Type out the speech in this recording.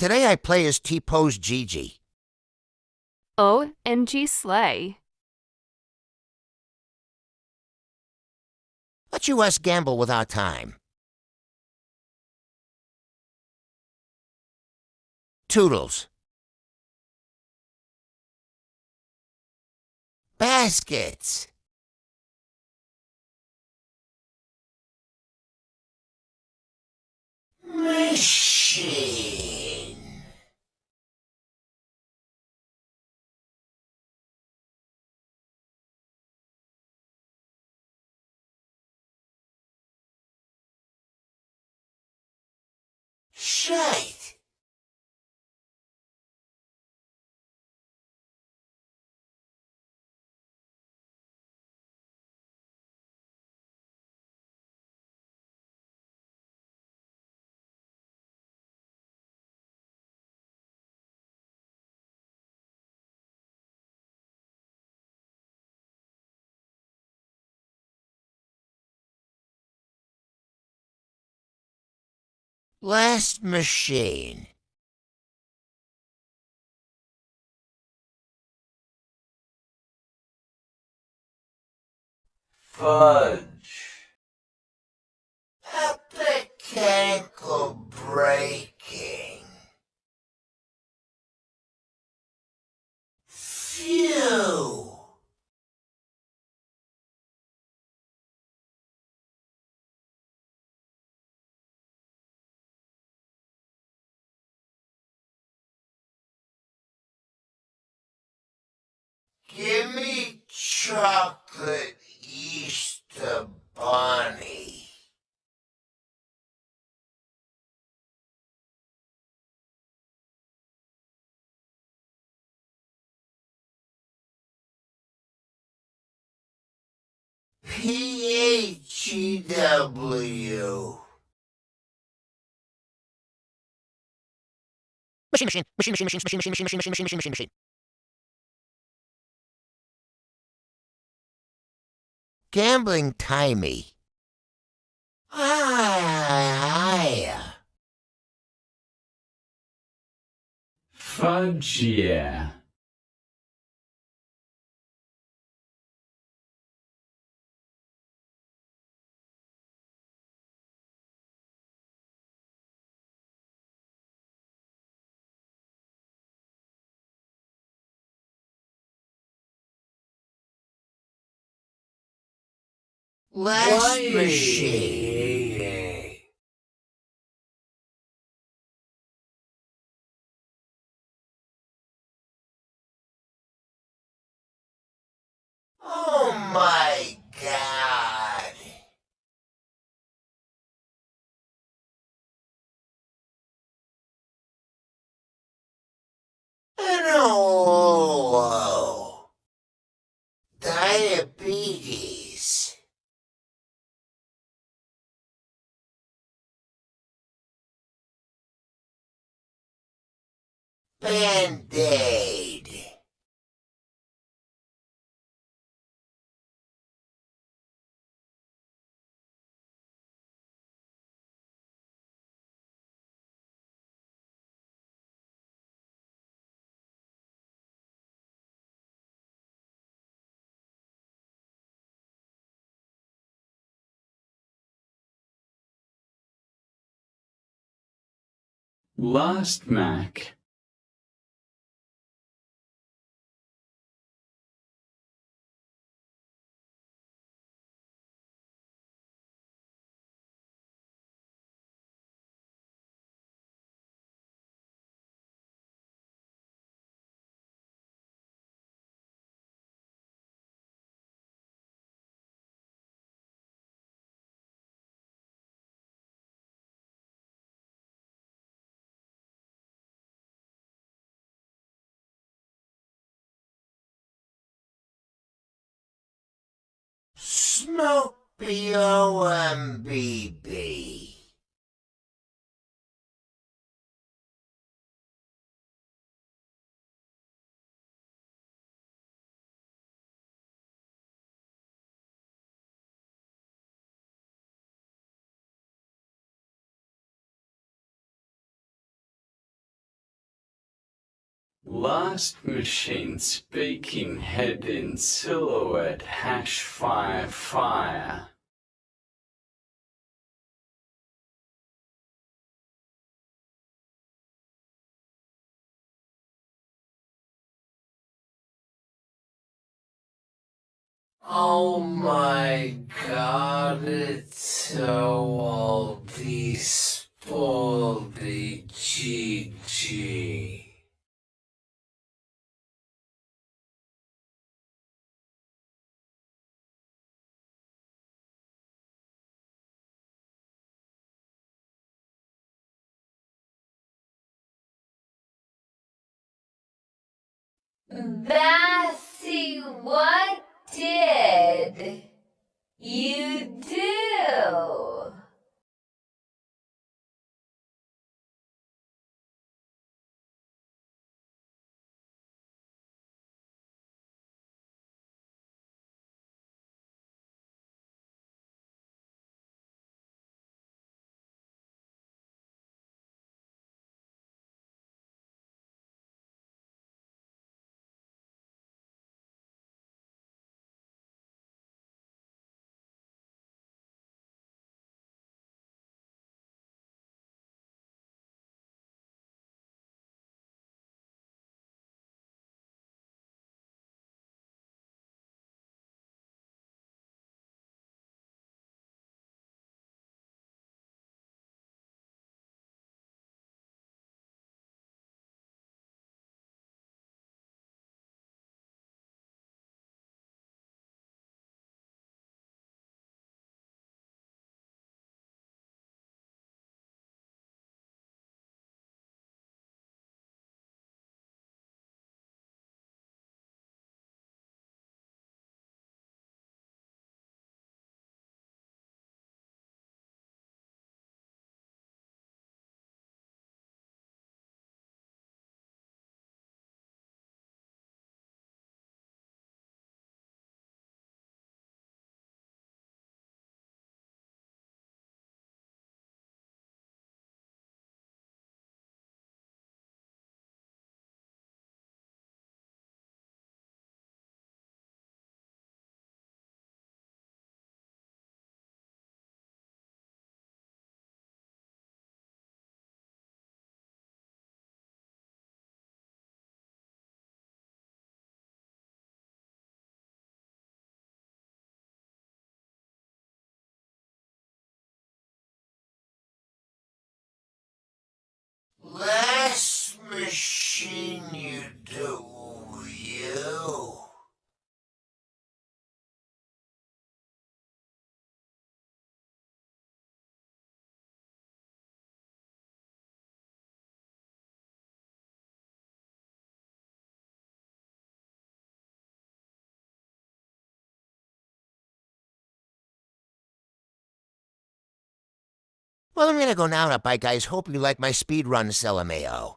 Today I play as T-Pose Gigi. OMG Slay. Let's us gamble with our time. Toodles. Baskets. Machine. Shite. Last machine. Fudge. A mechanical breaking. Phew. Give me chocolate Easter bunny. PHEW. Machine. Gambling timey. Ah. Fudge, yeah. Last machine. Oh my God. No. Diabetes. Band-Aid. Last Mac. Smoke BOMBB. Last machine speaking head in silhouette hash fire fire. Oh my god, it's so oldie, spoldy, GG. Bassy, what did you do? Last machine you do, you. Well, I'm gonna go now. Bye, guys. Hope you like my speed run, LMAO.